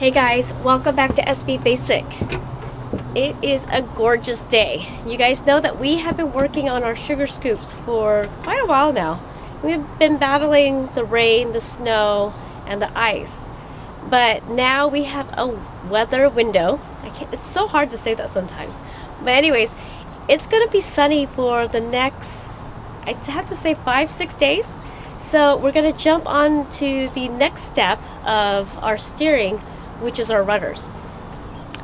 Hey guys, welcome back to SB Basic. It is a gorgeous day. You guys know that we have been working on our sugar scoops for quite a while now. We've been battling the rain, the snow, and the ice. But now we have a weather window. It's so hard to say that sometimes. But anyways, it's gonna be sunny for the next, I have to say 5-6 days. So we're gonna jump on to the next step of our steering, which is our rudders.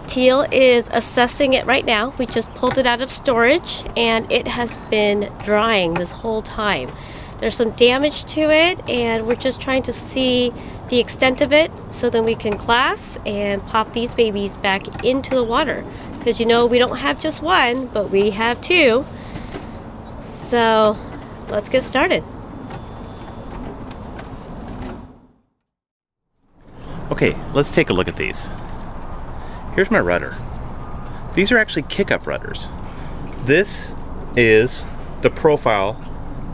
Teal is assessing it right now. We just pulled it out of storage and it has been drying this whole time. There's some damage to it and we're just trying to see the extent of it so then we can class and pop these babies back into the water. Because you know we don't have just one, but we have two. So let's get started. Okay, let's take a look at these. Here's my rudder. These are actually kick-up rudders. This is the profile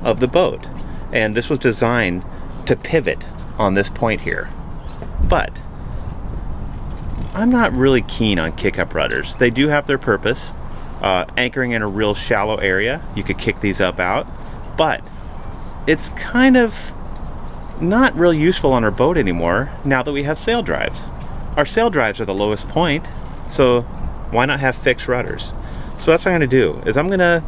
of the boat, and this was designed to pivot on this point here. But I'm not really keen on kick-up rudders. They do have their purpose. Anchoring in a real shallow area, you could kick these up out, but it's kind of not real useful on our boat anymore now that we have sail drives. Our sail drives are the lowest point, so why not have fixed rudders? So that's what I'm going to do, is I'm going to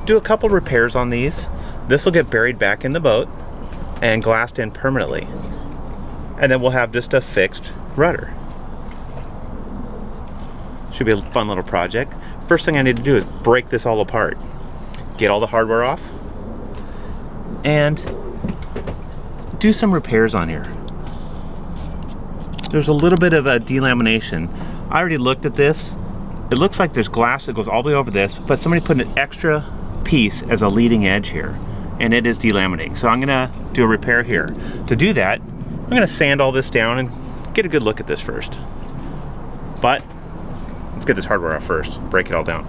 do a couple repairs on these. This will get buried back in the boat and glassed in permanently. And then we'll have just a fixed rudder. Should be a fun little project. First thing I need to do is break this all apart. Get all the hardware off. And do some repairs on here. There's a little bit of a delamination. I already looked at this. It looks like there's glass that goes all the way over this, but somebody put an extra piece as a leading edge here, and it is delaminating. So I'm gonna do a repair here. To do that, I'm gonna sand all this down and get a good look at this first. But let's get this hardware off first, break it all down.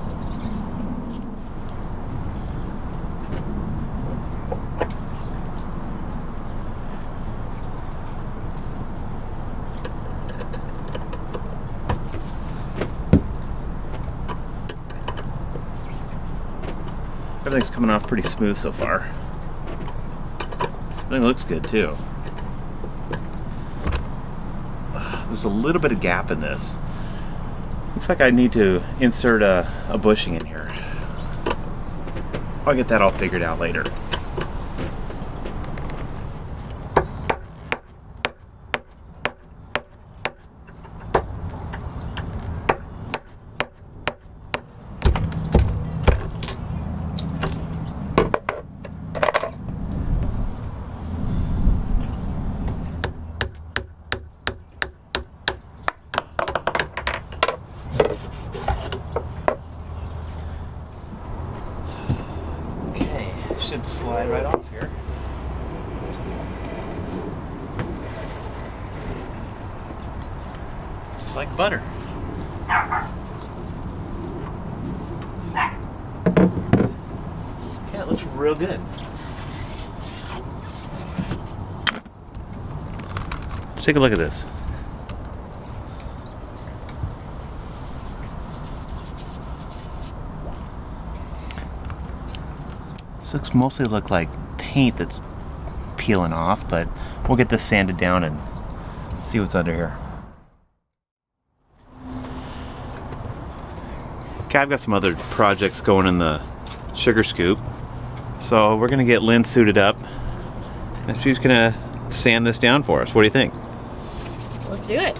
Everything's coming off pretty smooth so far. Everything looks good too. There's a little bit of gap in this. Looks like I need to insert a bushing in here. I'll get that all figured out later. Should slide right off here. Just like butter. Yeah, it looks real good. Let's take a look at this. This mostly look like paint that's peeling off, but we'll get this sanded down and see what's under here. Okay, I've got some other projects going in the sugar scoop. So we're gonna get Lynn suited up and she's gonna sand this down for us. What do you think? Let's do it.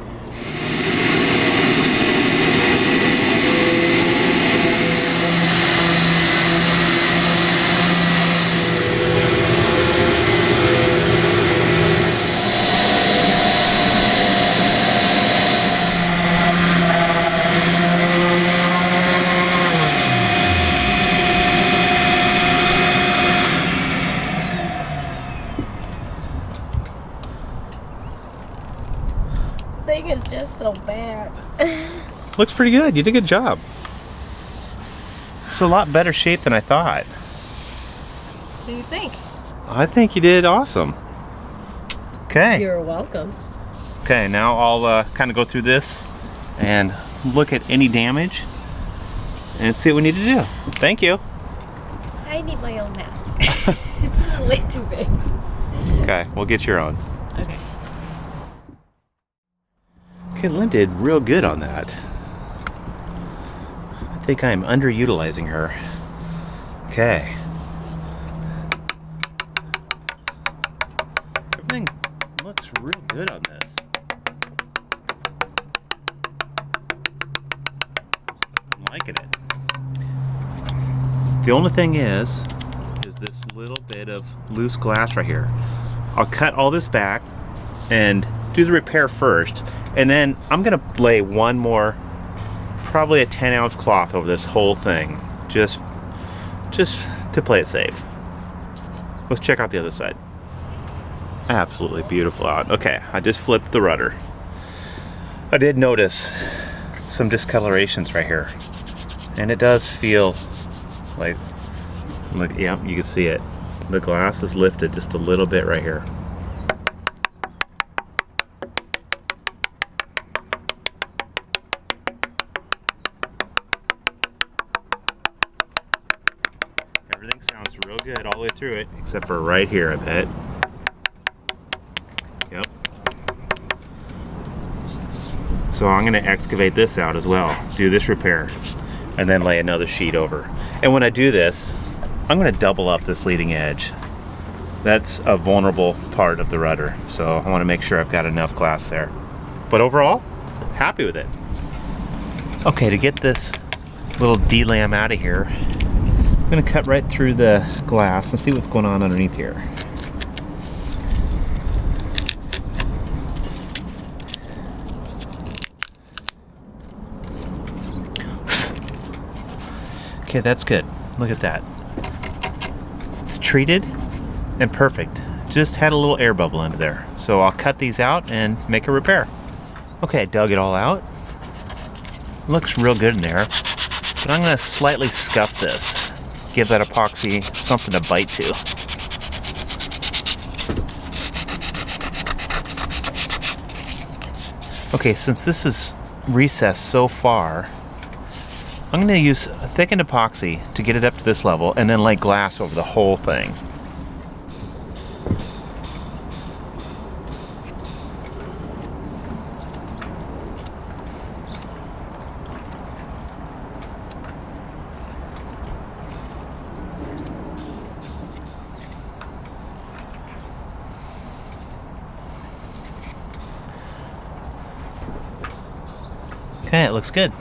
Thing is just so bad. Looks pretty good. You did a good job. It's a lot better shape than I thought. What do you think? I think you did awesome. Okay. You're welcome. Okay, now I'll kind of go through this and look at any damage and see what we need to do. Thank you. I need my own mask. This is way too big. Okay, we'll get your own. Okay. Okay, Lynn did real good on that. I think I'm underutilizing her. Okay. Everything looks real good on this. I'm liking it. The only thing is this little bit of loose glass right here. I'll cut all this back and do the repair first, and then I'm gonna lay one more, probably a 10-ounce cloth over this whole thing, just to play it safe. Let's check out the other side. Absolutely beautiful out. Okay, I just flipped the rudder. I did notice some discolorations right here, and it does feel like, look, yeah, you can see it. The glass is lifted just a little bit right here. Everything sounds real good all the way through it, except for right here, I bet. Yep. So I'm going to excavate this out as well, do this repair, and then lay another sheet over. And when I do this, I'm going to double up this leading edge. That's a vulnerable part of the rudder, so I want to make sure I've got enough glass there. But overall, happy with it. Okay, to get this little D-lam out of here, I'm going to cut right through the glass and see what's going on underneath here. Okay, that's good. Look at that. It's treated and perfect. Just had a little air bubble into there. So I'll cut these out and make a repair. Okay, I dug it all out. Looks real good in there. But I'm going to slightly scuff this. Give that epoxy something to bite to. Okay, since this is recessed so far, I'm going to use a thickened epoxy to get it up to this level and then lay glass over the whole thing. Okay, it looks good.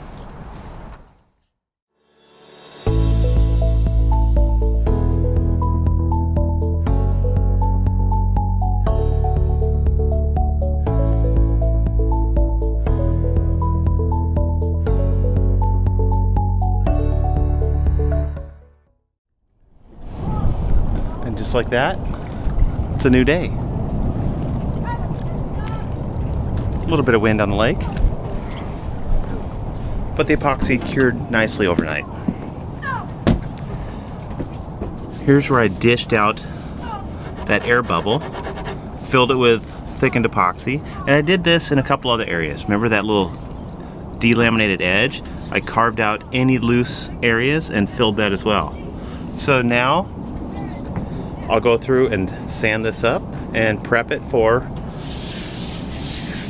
And just like that, it's a new day. A little bit of wind on the lake, but the epoxy cured nicely overnight. Here's where I dished out that air bubble, filled it with thickened epoxy, and I did this in a couple other areas. Remember that little delaminated edge? I carved out any loose areas and filled that as well. So now I'll go through and sand this up and prep it for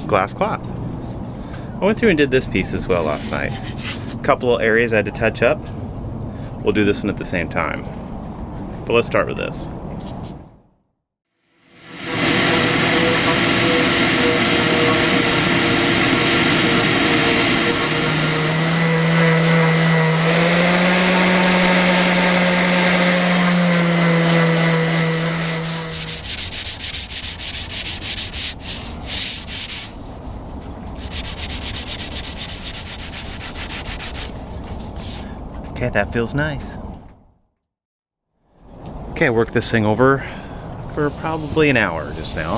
glass cloth. I went through and did this piece as well last night. A couple of areas I had to touch up. We'll do this one at the same time. But let's start with this. Okay, that feels nice. Okay, I worked this thing over for probably an hour just now.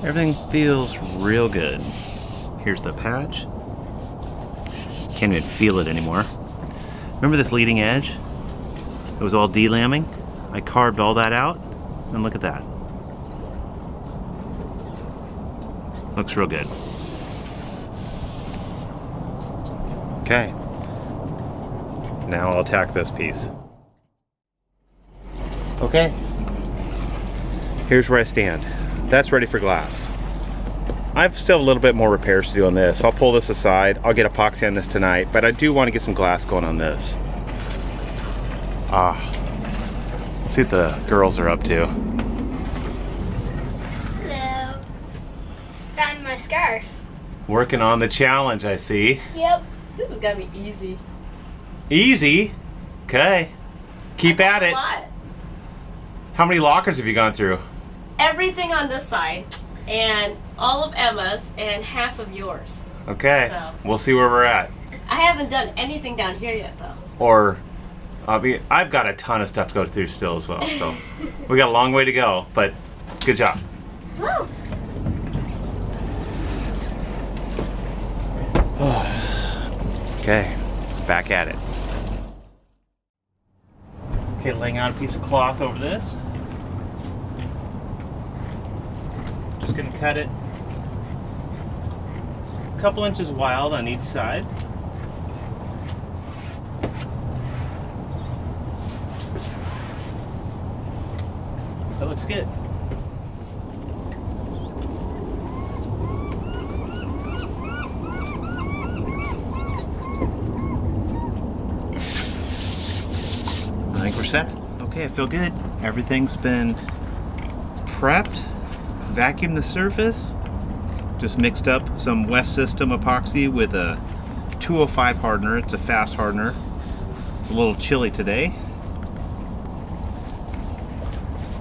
Everything feels real good. Here's the patch. Can't even feel it anymore. Remember this leading edge? It was all delamming. I carved all that out, and look at that. Looks real good. Okay. Now I'll tack this piece. Okay. Here's where I stand. That's ready for glass. I've still a little bit more repairs to do on this. I'll pull this aside. I'll get epoxy on this tonight, but I do want to get some glass going on this. Let's see what the girls are up to. Hello. Found my scarf. Working on the challenge, I see. Yep. This is gonna be easy. Easy? Okay. Keep at A it. lot. How many lockers have you gone through? Everything on this side, and all of Emma's, and half of yours. Okay. So. We'll see where we're at. I haven't done anything down here yet, though. Or, I've got a ton of stuff to go through still as well, so we got a long way to go, but good job. Woo. Okay, back at it. Okay, laying out a piece of cloth over this. Just gonna cut it a couple inches wide on each side. That looks good. I think we're set. Okay, I feel good. Everything's been prepped, vacuumed the surface, just mixed up some West System epoxy with a 205 hardener. It's a fast hardener. It's a little chilly today.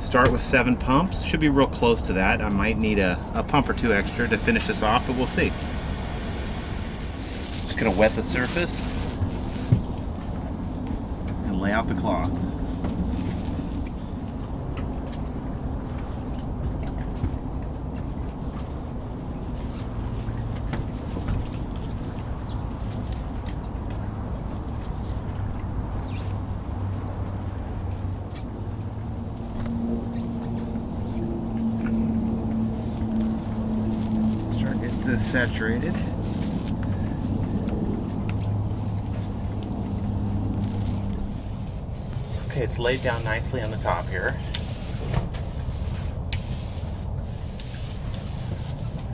Start with 7 pumps. Should be real close to that. I might need a pump or 2 extra to finish this off, but we'll see. Just gonna wet the surface and lay out the cloth. Start getting this saturated. Okay, it's laid down nicely on the top here.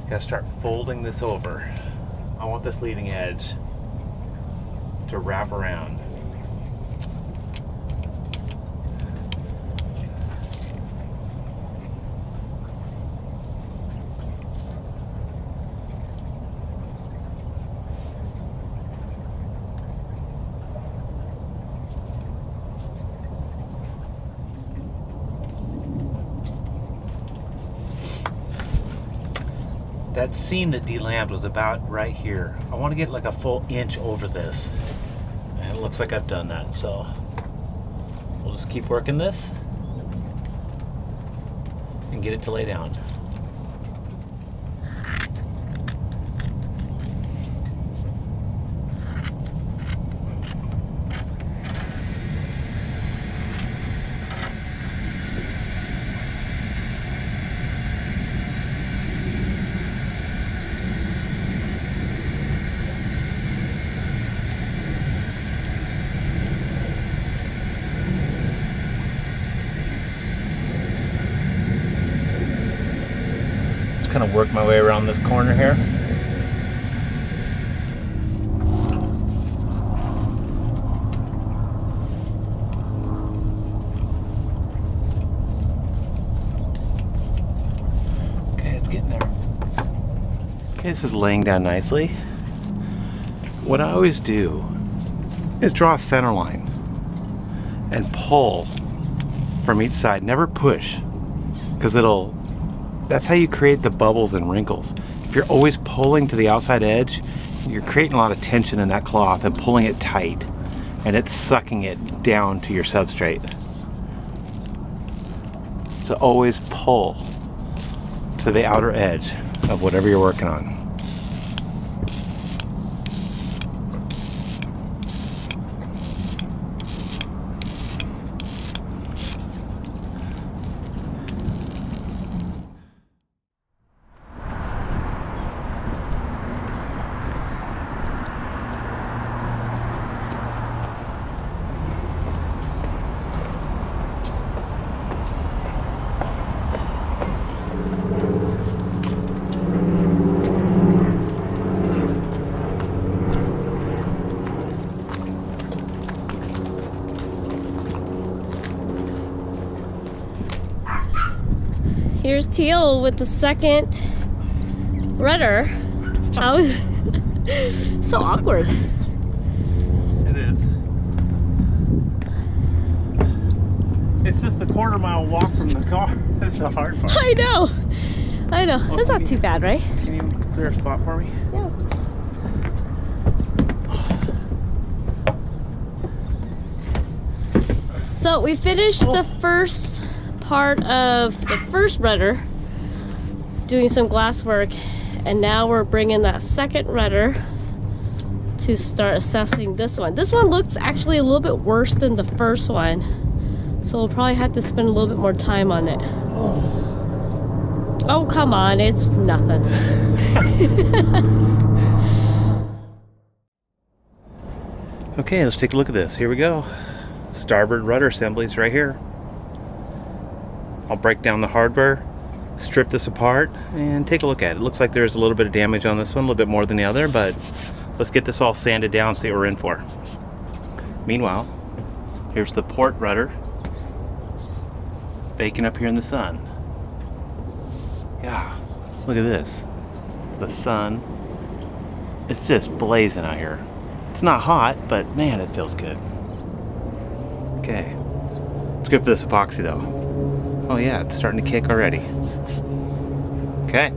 Gotta start folding this over. I want this leading edge to wrap around. That seam that delambed was about right here. I want to get like a full inch over this. And it looks like I've done that, so we'll just keep working this and get it to lay down. Kind of work my way around this corner here. Okay, it's getting there. Okay, this is laying down nicely. What I always do is draw a center line and pull from each side. Never push, because that's how you create the bubbles and wrinkles. If you're always pulling to the outside edge, you're creating a lot of tension in that cloth and pulling it tight, and it's sucking it down to your substrate. So always pull to the outer edge of whatever you're working on. Here's Teal with the second rudder. How so awkward. It is. It's just the quarter-mile walk from the car. That's the hard part. I know. That's not too bad, right? Can you clear a spot for me? Yeah. So we finished the first part of the first rudder, doing some glass work, and now we're bringing that second rudder to start assessing this one. This one looks actually a little bit worse than the first one, so we'll probably have to spend a little bit more time on it. Oh, come on, it's nothing. Okay, let's take a look at this. Here we go. Starboard rudder assemblies right here. I'll break down the hardware, strip this apart, and take a look at it. It looks like there's a little bit of damage on this one, a little bit more than the other, but let's get this all sanded down, see what we're in for. Meanwhile, here's the port rudder baking up here in the sun. Yeah, look at this. The sun, it's just blazing out here. It's not hot, but man, it feels good. Okay, it's good for this epoxy though. Oh yeah, it's starting to kick already. Okay,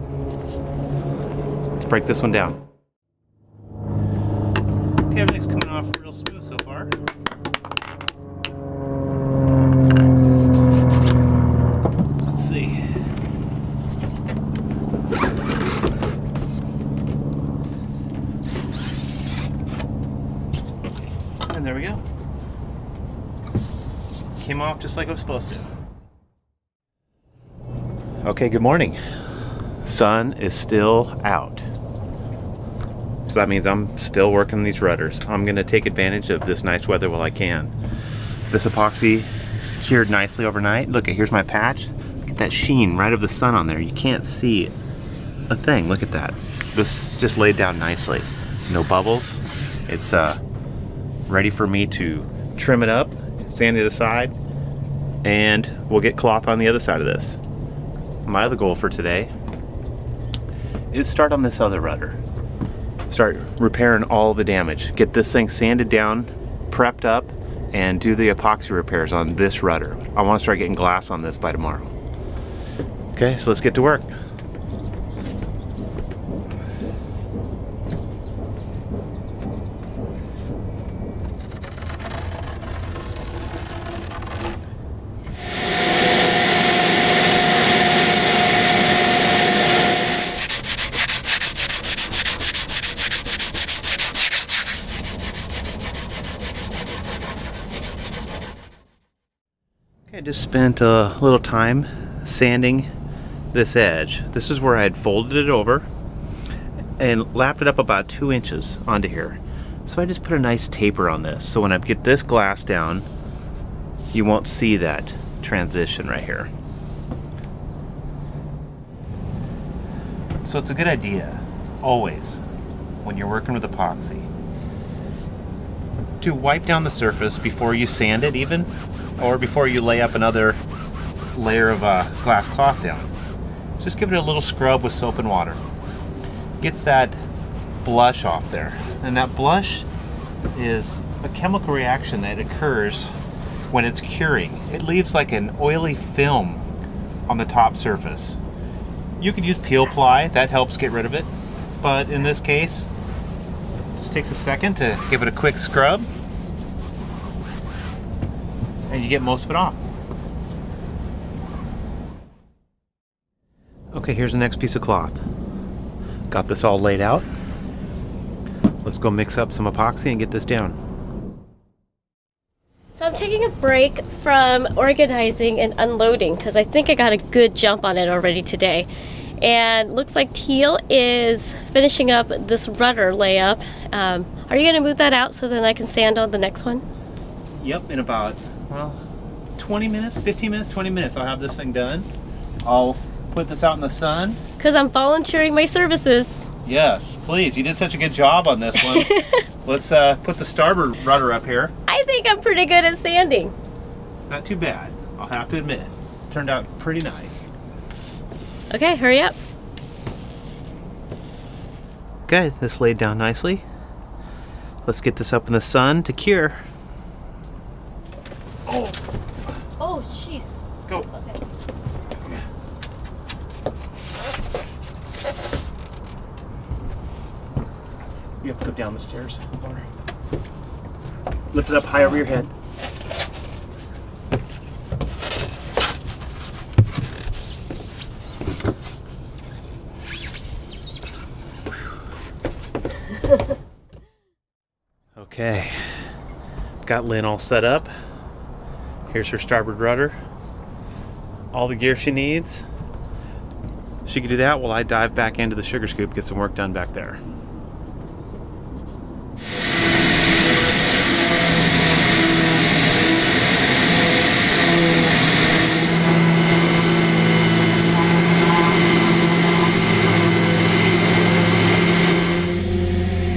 let's break this one down. Okay, everything's coming off real smooth so far. Let's see. And there we go. Came off just like it was supposed to. Okay, good morning. Sun is still out. So that means I'm still working on these rudders. I'm gonna take advantage of this nice weather while I can. This epoxy cured nicely overnight. Look, here's my patch. Look at that sheen right of the sun on there. You can't see a thing, look at that. This just laid down nicely. No bubbles. It's ready for me to trim it up, sand the other side, and we'll get cloth on the other side of this. My other goal for today is start on this other rudder. Start repairing all the damage. Get this thing sanded down, prepped up, and do the epoxy repairs on this rudder. I want to start getting glass on this by tomorrow. Okay, so let's get to work. I just spent a little time sanding this edge. This is where I had folded it over and lapped it up about 2 inches onto here. So I just put a nice taper on this, so when I get this glass down, you won't see that transition right here. So it's a good idea, always, when you're working with epoxy, to wipe down the surface before you sand it even, or before you lay up another layer of glass cloth down. Just give it a little scrub with soap and water. Gets that blush off there. And that blush is a chemical reaction that occurs when it's curing. It leaves like an oily film on the top surface. You could use peel ply, that helps get rid of it. But in this case, it just takes a second to give it a quick scrub, and you get most of it off. Okay, here's the next piece of cloth. Got this all laid out. Let's go mix up some epoxy and get this down. So I'm taking a break from organizing and unloading because I think I got a good jump on it already today. And looks like Teal is finishing up this rudder layup. Are you gonna move that out so then I can sand on the next one? Yep, in about, well, 20 minutes, 15 minutes, 20 minutes, I'll have this thing done. I'll put this out in the sun. Because I'm volunteering my services. Yes, please. You did such a good job on this one. Let's put the starboard rudder up here. I think I'm pretty good at sanding. Not too bad, I'll have to admit. Turned out pretty nice. Okay, hurry up. Okay, this laid down nicely. Let's get this up in the sun to cure. Oh, jeez. Go. Okay. You have to go down the stairs. Lift it up high over your head. Okay, got Lynn all set up. Here's her starboard rudder. All the gear she needs. She can do that while I dive back into the sugar scoop, get some work done back there.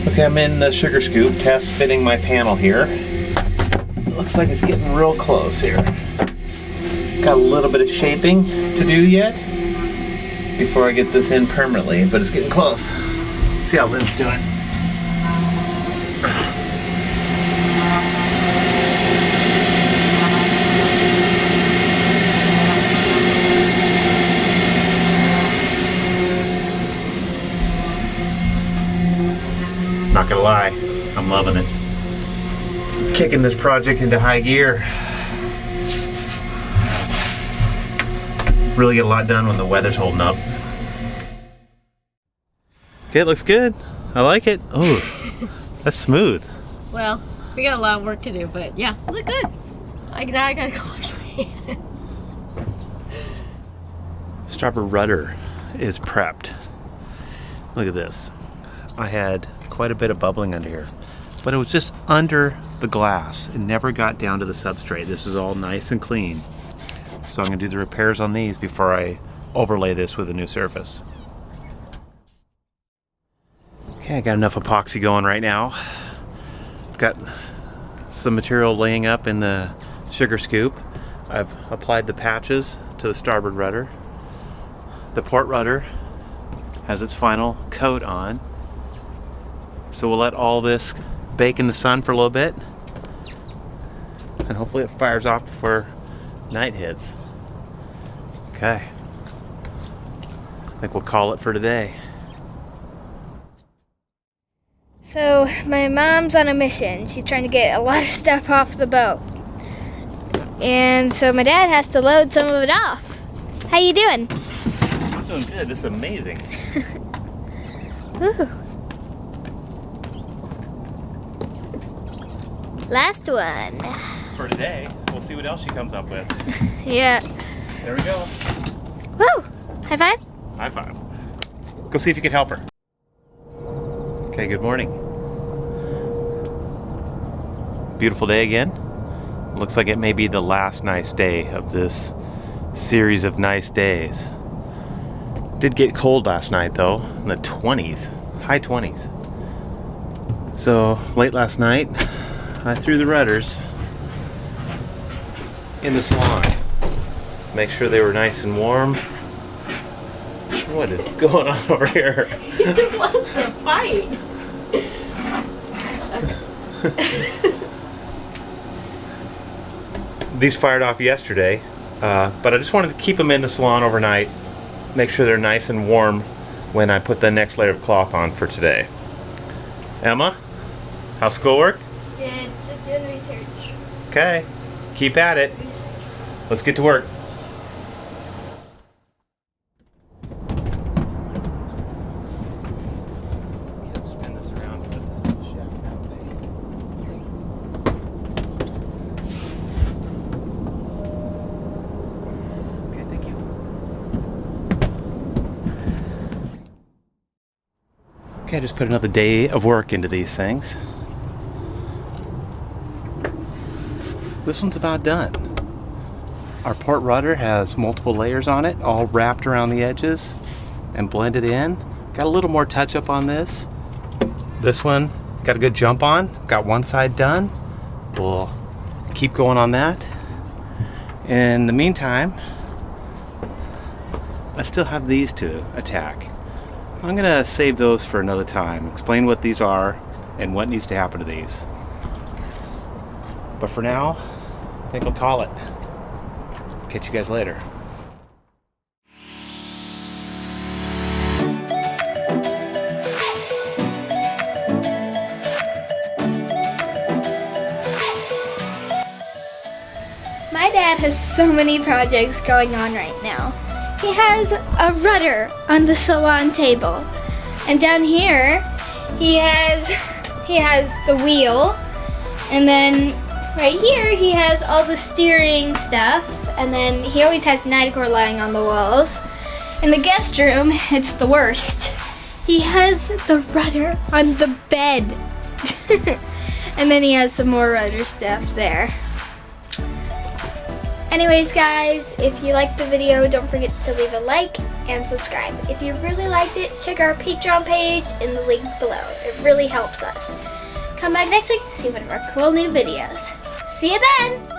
Okay, I'm in the sugar scoop, test fitting my panel here. Looks like it's getting real close here. Got a little bit of shaping to do yet before I get this in permanently, but it's getting close. See how Lynn's doing. Not gonna lie, I'm loving it. Kicking this project into high gear. Really get a lot done when the weather's holding up. Okay, it looks good. I like it. Oh, that's smooth. Well, we got a lot of work to do, but yeah, look good. Now I gotta go wash my hands. Starboard rudder is prepped. Look at this. I had quite a bit of bubbling under here, but it was just under the glass. It never got down to the substrate. This is all nice and clean. So I'm gonna do the repairs on these before I overlay this with a new surface. Okay, I got enough epoxy going right now. Got some material laying up in the sugar scoop. I've applied the patches to the starboard rudder. The port rudder has its final coat on. So we'll let all this bake in the sun for a little bit, and hopefully it fires off before night hits. Okay, I think we'll call it for today. So my mom's on a mission. She's trying to get a lot of stuff off the boat. And so my dad has to load some of it off. How you doing? I'm doing good. This is amazing. Ooh. Last one. For today, we'll see what else she comes up with. Yeah. There we go. Woo! High five? High five. Go see if you can help her. Okay, good morning. Beautiful day again. Looks like it may be the last nice day of this series of nice days. Did get cold last night though, in the 20s, high 20s. So late last night, I threw the rudders in the salon. Make sure they were nice and warm. What is going on over here? He just wants to fight. These fired off yesterday, but I just wanted to keep them in the salon overnight. Make sure they're nice and warm when I put the next layer of cloth on for today. Emma, how's schoolwork? Good. Just doing research. Okay, keep at it. Let's get to work. Spin this around to put the shaft that way. Okay, thank you. Okay, I just put another day of work into these things. This one's about done. Our port rudder has multiple layers on it, all wrapped around the edges and blended in. Got a little more touch up on this. This one got a good jump on. Got one side done. We'll keep going on that. In the meantime, I still have these to attack. I'm gonna save those for another time, explain what these are and what needs to happen to these. But for now, I think I'll call it. Catch you guys later. My dad has so many projects going on right now. He has a rudder on the salon table. And down here, he has the wheel. And then right here, he has all the steering stuff. And then he always has Nightcore lying on the walls. In the guest room, it's the worst. He has the rudder on the bed. And then he has some more rudder stuff there. Anyways, guys, if you liked the video, don't forget to leave a like and subscribe. If you really liked it, check our Patreon page in the link below. It really helps us. Come back next week to see one of our cool new videos. See you then!